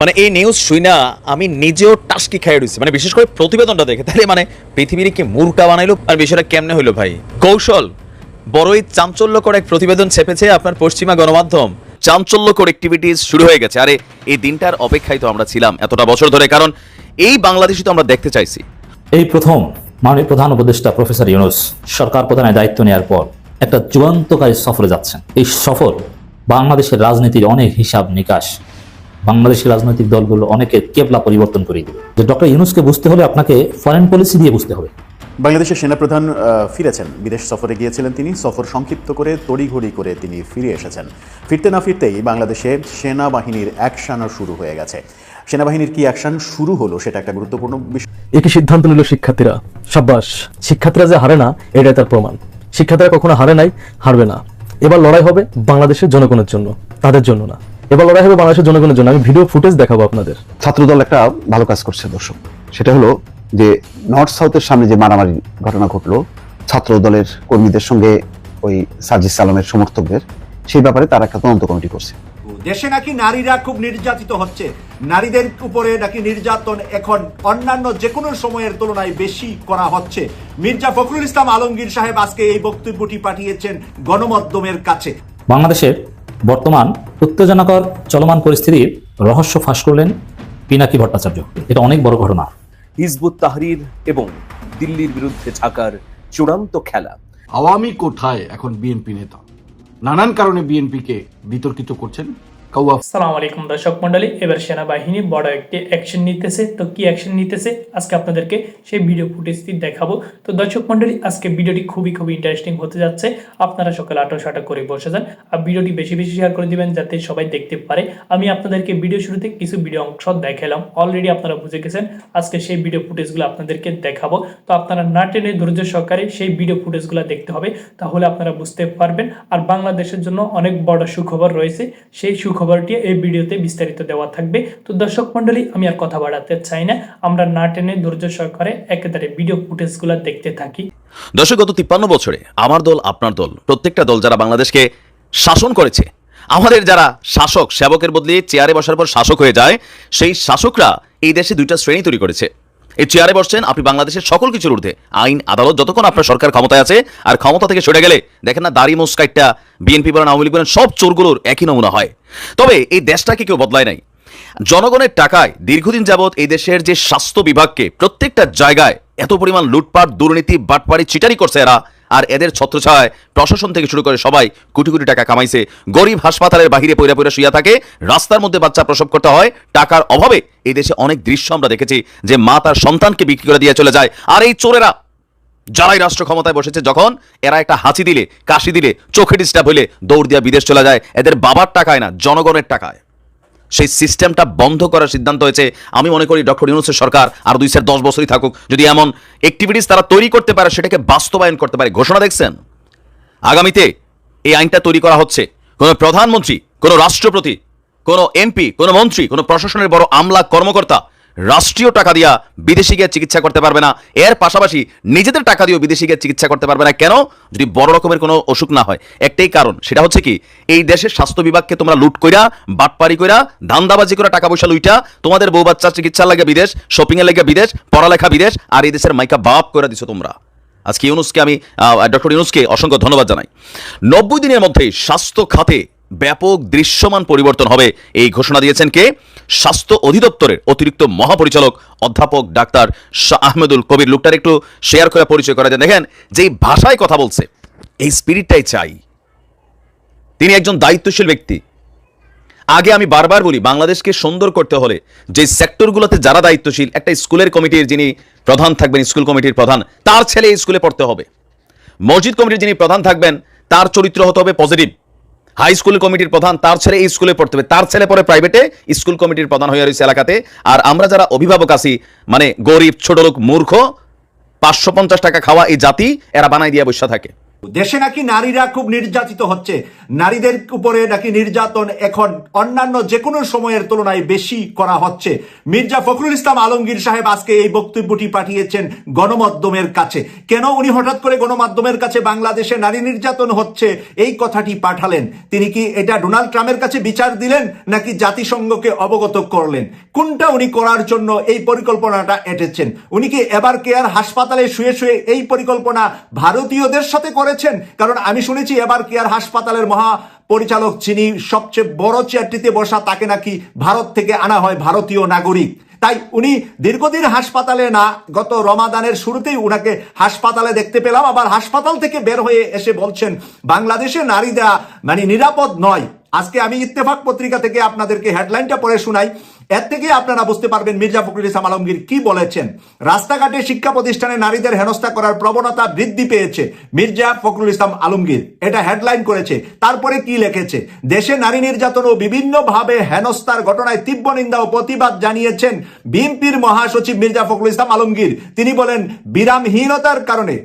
মানে এই নিউজ শুইনা আমি নিজেও টাস্কি খাই রইছি, মানে বিশেষ করে প্রতিবেদনটা দেখে। তাহলে মানে পৃথিবীর কি মূর্খা বানাইলো, আর বিষয়টা কেমনে হইলো ভাই? কৌশল বড়ই চাঞ্চল্যকর এক প্রতিবেদন ছেপেছে আপনার পশ্চিমা গণমাধ্যম। চাঞ্চল্যকর অ্যাক্টিভিটিস শুরু হয়ে গেছে। আরে এই দিনটার অপেক্ষায় তো আমরা ছিলাম এতটা বছর ধরে, কারণ এই বাংলাদেশই তো আমরা দেখতে চাইছি। এই প্রথম মাননীয় প্রধান উপদেষ্টা প্রফেসর ইউনূস সরকার প্রধানের দায়িত্ব নেওয়ার পর একটা যুগান্তকারী সফরে যাচ্ছেন। এই সফর বাংলাদেশের রাজনীতির অনেক হিসাব নিকাশ, বাংলাদেশের রাজনৈতিক দলগুলো অনেকের কেবলা পরিবর্তন করে দিবে। যে ডক্টর ইউনূসকে বুঝতে হলে আপনাকে ফরেন পলিসি দিয়ে বুঝতে হবে। বাংলাদেশের সেনাপ্রধান ফিরেছেন, বিদেশ সফরে গিয়েছিলেন তিনি। সফর সংক্ষিপ্ত করে তড়িঘড়ি করে তিনি ফিরে এসেছেন। ফিরতে না ফিরতেই বাংলাদেশে সেনাবাহিনীর অ্যাকশনও শুরু হয়ে গেছে। সেনাবাহিনীর কি অ্যাকশন শুরু হলো সেটা একটা গুরুত্বপূর্ণ বিষয়। একই সিদ্ধান্ত নিল শিক্ষার্থীরা। সাব্বাস, শিক্ষার্থীরা যে হারে না এটাই তার প্রমাণ। শিক্ষার্থীরা কখনো হারে নাই, হারবে না। এবার লড়াই হবে বাংলাদেশের জনগণের জন্য, তাদের জন্য না। এবার লড়াই হবে বাংলাদেশের জনগণের জন্য। আমি ভিডিও ফুটেজ দেখাবো আপনাদের। ছাত্রদল একটা ভালো কাজ করছে দর্শক, সেটা হলো যে নর্থ সাউথের সামনে যে মারামারি ঘটনা ঘটলো ছাত্র দলের কর্মীদের সঙ্গে ওই সার্জিস আলমের সমর্থকদের, সেই ব্যাপারে তারা একটা তদন্ত কমিটি করছে। দেশে নাকি নারীরা খুব নির্যাতিত হচ্ছে, নারীদের উপরে নাকি নির্যাতন এখন অন্যান্য যে কোনো সময়ের তুলনায় বেশি করা হচ্ছে। মির্জা ফখরুল ইসলাম আলমগীর সাহেব আজকে এই বক্তব্যটি পাঠিয়েছেন গণমাধ্যমের কাছে। বাংলাদেশের বর্তমান উত্তেজনাকর চলমান পরিস্থিতির রহস্য ফাঁস করলেন পিনাকি ভট্টাচার্য। এটা অনেক বড় ঘটনা। হিজবুত তাহরির এবং দিল্লির বিরুদ্ধে ঢাকার চূড়ান্ত খেলা। আওয়ামী কোঠায় এখন বিএনপি নেতা নানান কারণে বিএনপিকে বিতর্কিত করছেন। আসসালামু আলাইকুম দর্শক মন্ডলী, এবার সেনাবাহিনী বড় একটি অ্যাকশন নিতেছে। তো কি অ্যাকশন নিতেছে আজকে আপনাদেরকে সেই ভিডিও ফুটেজটি দেখাবো। তো দর্শক মন্ডলী, আজকে ভিডিওটি খুবই ইন্টারেস্টিং হতে যাচ্ছে। আপনারা সকালে আটো করে বসে যান আর ভিডিওটি বেশি শেয়ার করে দিবেন যাতে সবাই দেখতে পারে। আমি আপনাদেরকে ভিডিও শুরুতে কিছু ভিডিও অংশ দেখালাম, অলরেডি আপনারা বুঝে গেছেন। আজকে সেই ভিডিও ফুটেজগুলো আপনাদেরকে দেখাবো। তো আপনারা না টেনে ধৈর্য সহকারে সেই ভিডিও ফুটেজগুলো দেখতে হবে, তাহলে আপনারা বুঝতে পারবেন। আর বাংলাদেশের জন্য অনেক বড় সুখবর রয়েছে, সেই সুখবরটি এই ভিডিওতে বিস্তারিত দেওয়া থাকবে। তো দর্শক মন্ডলী, আমি আর কথা বাড়াতে চাই না, আমরা না টেনে ধৈর্য সহকারে একেবারে ভিডিও ফুটেজগুলো দেখতে থাকি। দর্শক, গত 53 বছরে আমার দল আপনার দল প্রত্যেকটা দল যারা বাংলাদেশকে শাসন করেছে, আমাদের যারা শাসক সেবকের বদলে চেয়ারে বসার পর শাসক হয়ে যায়, সেই শাসকরা এই দেশে দুইটা শ্রেণী তৈরি করেছে। এই চেয়ারে বসছেন আপনি বাংলাদেশের সকল কিছুর ঊর্ধ্বে, আইন আদালত, যতক্ষণ আপনার সরকার ক্ষমতায় আছে। আর ক্ষমতা থেকে সরে গেলে দেখেন না, দাড়ি মুস্কাইটটা বিএনপি বলেন, আওয়ামী লীগ বলেন, সব চোরগুলোর একই নমুনা হয়। তবে এই দেশটাকে কেউ বদলায় নাই। জনগণের টাকায় দীর্ঘদিন যাবৎ এই দেশের যে স্বাস্থ্য বিভাগকে প্রত্যেকটা জায়গায় এত পরিমাণ লুটপাট, দুর্নীতি, বাটপাড়ি, চিটারি করছে এরা, আর এদের ছত্রছায়ায় প্রশাসন থেকে শুরু করে সবাই কোটি কোটি টাকা কামাইছে। গরিব হাসপাতালের বাহিরে পয়রা শুইয়া থাকে, রাস্তার মধ্যে বাচ্চা প্রসব করতে হয় টাকার অভাবে। এই দেশে অনেক দৃশ্য আমরা দেখেছি যে মা তার সন্তানকে বিক্রি করে দিয়ে চলে যায়। আর এই চোরেরা যারাই রাষ্ট্র ক্ষমতায় বসেছে, যখন এরা একটা হাঁচি দিলে, কাশি দিলে, চোখে ডিস্টার্ব হইলে দৌড় দিয়া বিদেশ চলে যায়, এদের বাবার টাকায় না, জনগণের টাকায়। সেই সিস্টেমটা বন্ধ করার সিদ্ধান্ত হয়েছে। আমি মনে করি ডক্টর ইউনূসের সরকার আর 2-10 বছরই থাকুক, যদি এমন অ্যাক্টিভিটিস তারা তৈরি করতে পারে, সেটাকে বাস্তবায়ন করতে পারে। ঘোষণা দেখছেন, আগামীতে এই আইনটা তৈরি করা হচ্ছে। কোনো প্রধানমন্ত্রী, কোনো রাষ্ট্রপতি, কোনো এমপি, কোনো মন্ত্রী, কোনো প্রশাসনের বড় আমলা কর্মকর্তা রাষ্ট্রীয় টাকা দিয়া বিদেশে গিয়ে চিকিৎসা করতে পারবে না। এর পাশাপাশি নিজেদের টাকা দিয়েও বিদেশে গিয়ে চিকিৎসা করতে পারবে না। কেন? যদি বড় রকমের কোনো অসুখ না হয়। একটাই কারণ, সেটা হচ্ছে কি, এই দেশের স্বাস্থ্য বিভাগকে তোমরা লুট কইরা, বাটপারি কইরা, ধান্দাবাজি করে টাকা পয়সা লুইটা তোমাদের বউ বাচ্চার চিকিৎসার লাগে বিদেশ, শপিং এর লাগে বিদেশ, পড়ালেখা বিদেশ, আর এই দেশের মাইকা বাপ করে দিছো তোমরা। আজকে ইউনূসকে আমি ডক্টর ইউনূসকে অসংখ্য ধন্যবাদ জানাই। 90 দিনের মধ্যেই স্বাস্থ্য খাতে ব্যাপক দৃশ্যমান পরিবর্তন হবে, এই ঘোষণা দিয়েছেন কে? স্বাস্থ্য অধিদপ্তরের অতিরিক্ত মহাপরিচালক অধ্যাপক ডাক্তার শাহ আহমেদুল কবির। লোকটার একটু শেয়ার করে পরিচয় করা যায়। দেখেন যেই ভাষায় কথা বলছে, এই স্পিরিটটাই চাই। তিনি একজন দায়িত্বশীল ব্যক্তি। আগে আমি বারবার বলি, বাংলাদেশকে সুন্দর করতে হলে যে সেক্টরগুলোতে যারা দায়িত্বশীল, একটা স্কুলের কমিটির যিনি প্রধান থাকবেন, স্কুল কমিটির প্রধান, তার ছেলে স্কুলে পড়তে হবে। মসজিদ কমিটির যিনি প্রধান থাকবেন, তার চরিত্র হতে হবে পজিটিভ। হাই স্কুল কমিটির প্রধান, তার ছেলে এই স্কুলে পড়তে হবে, তার ছেলে পরে প্রাইভেটে, স্কুল কমিটির প্রধান হয়ে রয়েছে এলাকাতে। আর আমরা যারা অভিভাবক আছি, মানে গরিব, ছোট লোক, মূর্খ, 550 টাকা খাওয়া এই জাতি, এরা বানাই দিয়ে বসে থাকে। দেশে নাকি নারীরা খুব নির্যাতিত হচ্ছে, নারীদের উপরে নাকি নির্যাতন এখন অন্যান্য যে কোনো সময়ের তুলনায় বেশি করা হচ্ছে। মির্জা ফখরুল ইসলাম আলমগীর সাহেব আজকে এই বক্তব্যটি পাঠিয়েছেন গণমাধ্যমের কাছে। কেন উনি হঠাৎ করে গণমাধ্যমের কাছে বাংলাদেশে নারী নির্যাতন হচ্ছে এই কথাটি পাঠালেন? তিনি কি এটা ডোনাল্ড ট্রাম্পের কাছে বিচার দিলেন নাকি জাতিসংঘকে অবগত করলেন? কোনটা উনি করার জন্য এই পরিকল্পনাটা এঁটেছেন? উনি কি এবার কেয়ার হাসপাতালে শুয়ে শুয়ে এই পরিকল্পনা ভারতীয়দের সাথে করেছেন? কারণ আমি শুনেছি এবার কেয়ার হাসপাতালের মহা পরিচালক যিনি সবচেয়ে বড় চেয়ারটিতে বসা, তাকে নাকি ভারত থেকে আনা হয়, ভারতীয় নাগরিক। তাই উনি দীর্ঘদিন হাসপাতালে না, গত রমাদানের শুরুতেই উনাকে হাসপাতালে দেখতে পেলাম, আবার হাসপাতাল থেকে বের হয়ে এসে বলছেন বাংলাদেশে নারীরা মানে নিরাপদ নয়। আজকে আমি ইত্তেফাক পত্রিকা থেকে আপনাদেরকে হেডলাইনটা পড়ে শোনাই, এর থেকে আপনারা বুঝতে পারবেন মির্জা ফখরুল ইসলাম আলমগীর কি বলেছেন। রাস্তাঘাটে শিক্ষা প্রতিষ্ঠানে নারীদের হেনস্থা করার প্রবণতা বৃদ্ধি পেয়েছে, মির্জা ফখরুল ইসলাম আলমগীর এটা হেডলাইন করেছে। তারপরে কি লিখেছে? দেশে নারী নির্যাতন ও বিভিন্নভাবে হেনস্থার ঘটনায় তীব্র নিন্দা ও প্রতিবাদ জানিয়েছেন বিএনপির মহাসচিব মির্জা ফখরুল ইসলাম আলমগীর। তিনি বলেন, বিরামহীনতার কারণে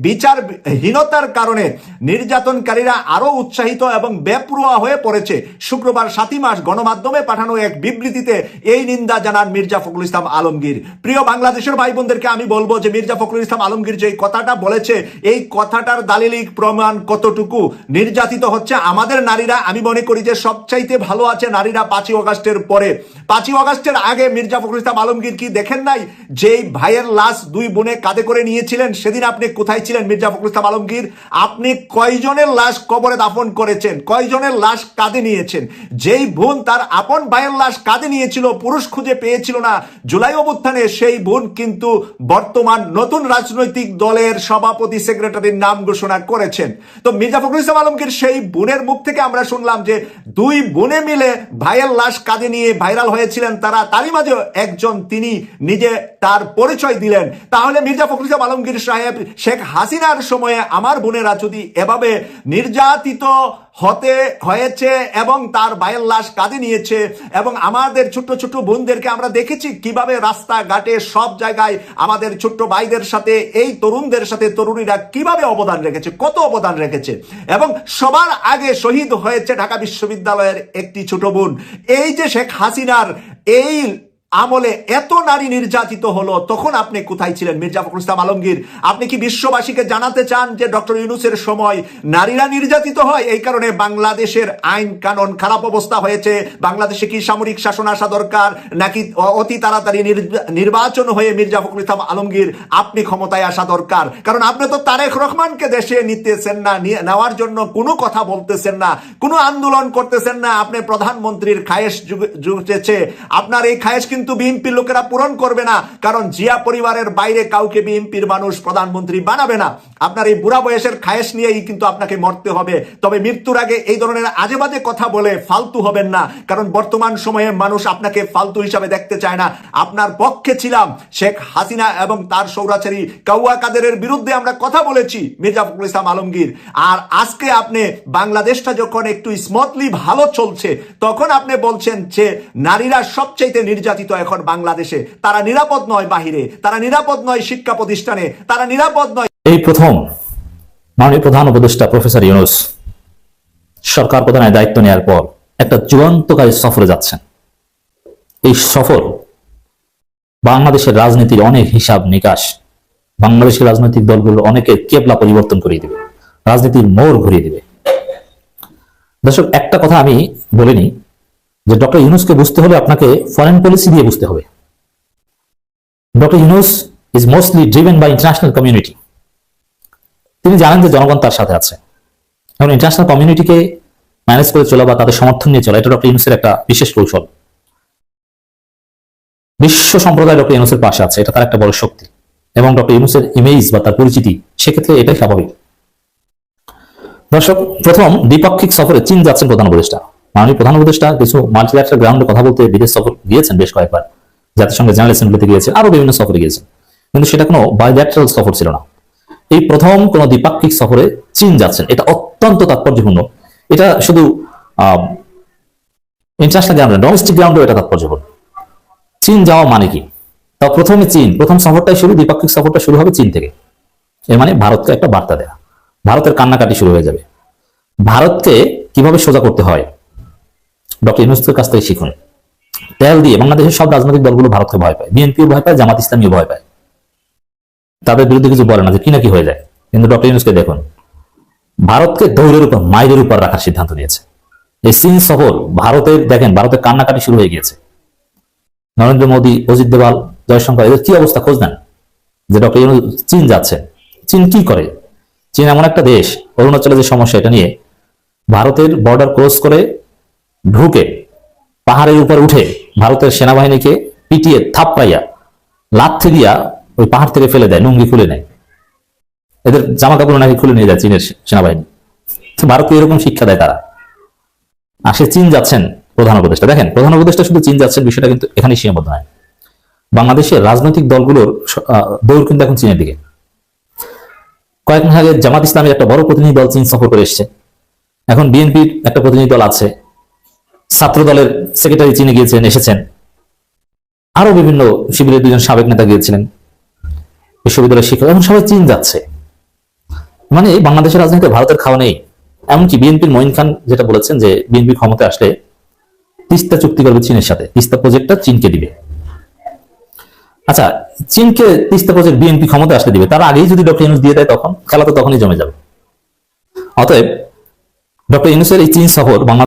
বিচারহীনতার কারণে নির্যাতনকারীরা আরো উৎসাহিত এবং বেপরোয়া হয়ে পড়েছে। শুক্রবার 7 মার্চ গণমাধ্যমে পাঠানো এক বিবৃতিতে এই নিন্দা জানান মির্জা ফখরুল ইসলাম আলমগীর। প্রিয় বাংলাদেশের ভাই বোনদেরকে আমি বলবো যে মির্জা ফখরুল ইসলাম আলমগীর যে কথাটা বলেছে, এই কথাটার দালিলিক প্রমাণ কতটুকু নির্যাতিত হচ্ছে আমাদের নারীরা। আমি মনে করি যে সবচাইতে ভালো আছে নারীরা 5ই আগস্টের পরে। 5ই আগস্টের আগে মির্জা ফখরুল ইসলাম আলমগীর কি দেখেন নাই যেই ভাইয়ের লাশ 2 বোনে কাঁধে করে নিয়েছিলেন? সেদিন আপনি কোথায় ছিলেন মির্জা ফখরুল ইসলাম আলমগীর? আপনি কয়জনের লাশ কবরে দাফন করেছেন? কয়জনের লাশ কাঁধে নিয়েছেন? যেই বোন তার আপন ভাইয়ের লাশ কাঁধে নিয়েছিল, পুরুষ খুঁজে পেয়েছিল না জুলাই অভ্যুত্থানে, সেই বোন কিন্তু বর্তমান নতুন রাজনৈতিক দলের সভাপতি সেক্রেটারির নাম ঘোষণা করেছেন। তো মির্জা ফখরুল ইসলাম আলমগীর সেই বোনের মুখ থেকে আমরা শুনলাম যে 2 বোনে মিলে ভাইয়ের লাশ কাঁধে নিয়ে ভাইরাল হয়েছিলেন তারা, তারই মাঝে একজন তিনি নিজে তার পরিচয় দিলেন। তাহলে মির্জা ফখরুল ইসলাম আলমগীর সাহেব শেখ হাসিনার সময়ে আমার বোনেরা যদি এভাবে নির্যাতিত হয়েছে এবং তার ভাইয়ের লাশ কাঁধে নিয়েছে, এবং আমাদের ছোট্ট ছোট্ট বোনদেরকে আমরা দেখেছি কিভাবে রাস্তাঘাটে সব জায়গায় আমাদের ছোট্ট ভাইদের সাথে এই তরুণদের সাথে তরুণীরা কিভাবে অবদান রেখেছে, কত অবদান রেখেছে, এবং সবার আগে শহীদ হয়েছে ঢাকা বিশ্ববিদ্যালয়ের একটি ছোট বোন। এই যে শেখ হাসিনার এই আমলে এত নারী নির্যাতিত হলো, তখন আপনি কোথায় ছিলেন মির্জা ফখরুল ইসলাম আলমগীর? আপনি কি বিশ্ববাসীকে জানাতে চান যে ডক্টর ইউনূসের সময় নারীরা নির্যাতিত হয়, এই কারণে বাংলাদেশের আইন কানুন খারাপ অবস্থা হয়েছে? বাংলাদেশে কি সামরিক শাসন আসা দরকার, নাকি অতি তাড়াতাড়ি নির্বাচন হয়ে মির্জা ফখরুল ইসলাম আলমগীর আপনি ক্ষমতায় আসা দরকার? কারণ আপনি তো তারেক রহমানকে দেশে নিতেছেন না, নেওয়ার জন্য কোনো কথা বলতেছেন না, কোনো আন্দোলন করতেছেন না। আপনি প্রধানমন্ত্রীর খায়েশ জুটেছে, আপনার এই খায়েশ কিন্তু বিএনপির লোকেরা পূরণ করবে না, কারণ জিয়া পরিবারের বাইরে কাউকে বিএনপির মানুষ প্রধানমন্ত্রী বানাবে না। আপনার এই বুড়া বয়সের খায়েশ নিয়েই কিন্তু আপনাকে মরতে হবে। তবে মৃত্যুর আগে এই ধরনের আজে বাজে কথা বলে ফালতু হবেন না, কারণ বর্তমান সময়ে মানুষ আপনাকে ফালতু হিসাবে দেখতে চায় না। আপনার পক্ষে ছিলাম শেখ হাসিনা এবং তার সৌরাচারী কাউয়া কাদেরের বিরুদ্ধে আমরা কথা বলেছি মির্জা ফখরুল ইসলাম আলমগীর। আর আজকে আপনি বাংলাদেশটা যখন একটু স্মুথলি ভালো চলছে, তখন আপনি বলছেন যে নারীরা সবচাইতে নির্যাতিত এখন বাংলাদেশে, তারা নিরাপদ নয় বাহিরে, তারা নিরাপদ নয় শিক্ষা প্রতিষ্ঠানে, তারা নিরাপদ নয়। এই প্রথম মাননীয় প্রধান উপদেষ্টা প্রফেসর ইউনূস সরকার প্রধানের দায়িত্ব নেওয়ার পর একটা যুগান্তকারী সফরে যাচ্ছেন। এই সফর বাংলাদেশের রাজনীতির অনেক হিসাব নিকাশ, বাংলাদেশের রাজনৈতিক দলগুলো অনেকের কেবলা পরিবর্তন করিয়ে দিবে, রাজনীতির মোড় ঘুরিয়ে দিবে। দর্শক, একটা কথা আমি বলিনি যে ডক্টর ইউনূসকে বুঝতে হলে আপনাকে ফরেন পলিসি দিয়ে বুঝতে হবে। Doctor Yunus is mostly driven by international community. তিনি জানেন যে জনগণ তার সাথে আছে, এবং ইন্টারন্যাশনাল কমিউনিটিকে ম্যানেজ করে চলা বা তাদের সমর্থন নিয়ে চলা, এটা ডক্টর ইউনূসের একটা বিশেষ কৌশল। বিশ্ব সম্প্রদায় ডক্টর ইউনূসের পাশে আছে, এটা তার একটা বড় শক্তি, এবং ডক্টর ইউনূসের ইমেজ বা তার পরিচিতি সেক্ষেত্রে এটাই স্বাভাবিক। দর্শক, প্রথম দ্বিপাক্ষিক সফরে চীন যাচ্ছেন প্রধান উপদেষ্টা। মাননীয় প্রধান উপদেষ্টা কিছু মাল্টিল্যাটারাল গ্রাউন্ডে কথা বলতে বিদেশ সফর গিয়েছেন বেশ কয়েকবার, জাতিসংঘের জেনারেল অ্যাসেম্বলিতে গিয়েছেন, আরো বিভিন্ন সফরে গিয়েছেন, কিন্তু সেটা কোনো বাইল্যাটারাল সফর ছিল না। এই প্রথম কোন দ্বিপাক্ষিক সফরে চীন যাচ্ছেন, এটা অত্যন্ত তাৎপর্যপূর্ণ। এটা শুধু ইন্টারন্যাশনাল গ্রাউন্ডে, ডোমেস্টিক গ্রাউন্ডেও এটা তাৎপর্যপূর্ণ। চীন যাওয়া মানে কি? তা প্রথমে চীন, প্রথম সফরটাই শুরু, দ্বিপাক্ষিক সফরটা শুরু হবে চীন থেকে। এর মানে ভারতকে একটা বার্তা দেয়া, ভারতের কান্নাকাটি শুরু হয়ে যাবে। ভারতকে কিভাবে সোজা করতে হয় ডক্টর ইউনূসের কাছ থেকে শিখুন। তেল দিয়ে বাংলাদেশের সব রাজনৈতিক দলগুলো ভারতকে ভয় পায়, বিএনপিও ভয় পায়, জামাত ইসলামীও ভয় পায়। তাদের বিরুদ্ধে কিছু বলে না যে কি না কি হয়ে যায়, কিন্তু ডক্টর ইউনূসকে দেখুন, ভারতকে দৌড়ের উপর, মাইলের উপর রাখার সিদ্ধান্ত নিয়েছে। এই চীন সফর ভারতের, দেখেন ভারতের কান্নাকাটি শুরু হয়ে গিয়েছে। নরেন্দ্র মোদী, অজিত দেওয়াল, জয়শঙ্কর, এদের কি অবস্থা খোঁজ নেন যে ডক্টর ইউনূস চীন যাচ্ছে। চীন কি করে? চীন এমন একটা দেশ, অরুণাচলে যে সমস্যা এটা নিয়ে ভারতের বর্ডার ক্রস করে ঢুকে পাহাড়ের উপর উঠে ভারতের সেনাবাহিনীকে পিটিয়ে থাপ্পাইয়া লাথি দিয়া ওই পাহাড় থেকে ফেলে দেয়, লুঙ্গি খুলে নেয়, এদের জামা কাপড় নাকি খুলে নিয়ে যায় চীনের সেনাবাহিনী। তো ভারতকে এরকম শিক্ষা দেয় তারা। আর সে চীন যাচ্ছেন প্রধান উপদেষ্টা। দেখেন, প্রধান উপদেষ্টা শুধু চীন যাচ্ছেন বিষয়টা কিন্তু এখানে সীমাবদ্ধ নয়। বাংলাদেশের রাজনৈতিক দলগুলোর দৌড় কিন্তু এখন চীনের দিকে। কয়েক মাস আগে জামাত ইসলামের একটা বড় প্রতিনিধি দল চীন সফর করে এসছে। এখন বিএনপির একটা প্রতিনিধি দল আছে, ছাত্র দলের সেক্রেটারি চীনে গিয়েছেন, এসেছেন। আরো বিভিন্ন শিবিরের দুজন সাবেক নেতা গিয়েছিলেন, বিশ্ববিদ্যালয়ের শিক্ষক, এখন সবাই চীন যাচ্ছে। মানে বাংলাদেশের রাজনীতিতে ভারতের খাওয়া নেই। এমনকি বিএনপির মঈন খান যেটা বলেছেন যে বিএনপি ক্ষমতায় আসলে তিস্তা চুক্তি করবে চীনের সাথে, তিস্তা প্রজেক্টটা চীনকে দিবে। আচ্ছা, চীনকে তিস্তা প্রজেক্ট বিএনপি ক্ষমতা আসতে দিবে, তার আগেই যদি ডক্টর ইউনূস দিয়ে দেয় তখন খেলা তো তখনই জমে যাবে। অতএব ডক্টর ইউনূসের এই চীন সফর বাংলাদেশ